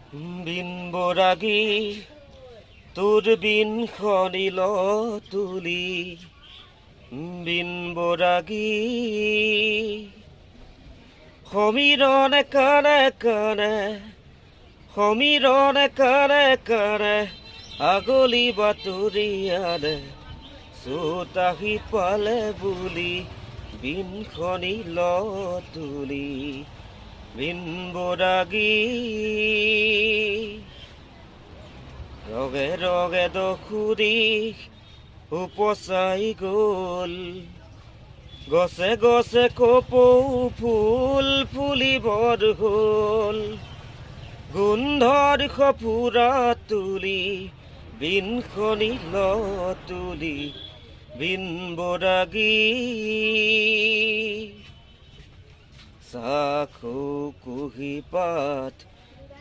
bin বৰাগী তোৰ bin খনিল তুলি bin বৰাগী সমীৰণে কাণে কাণে সমীৰণে কাণে কাণে আগলি বাতৰিয়ানে চোতাহি পালে বুলি বিন খনিল তুলি বিন বৰাগী ৰগে ৰগে দখুৰি উপচাই গ'ল গছে গছে কপৌ ফুল ফুলিবৰ হ'ল গোন্ধৰ সফুৰা তুলি বিন খনিল তুলি বিন বৰাগী চাখো কুহি পাত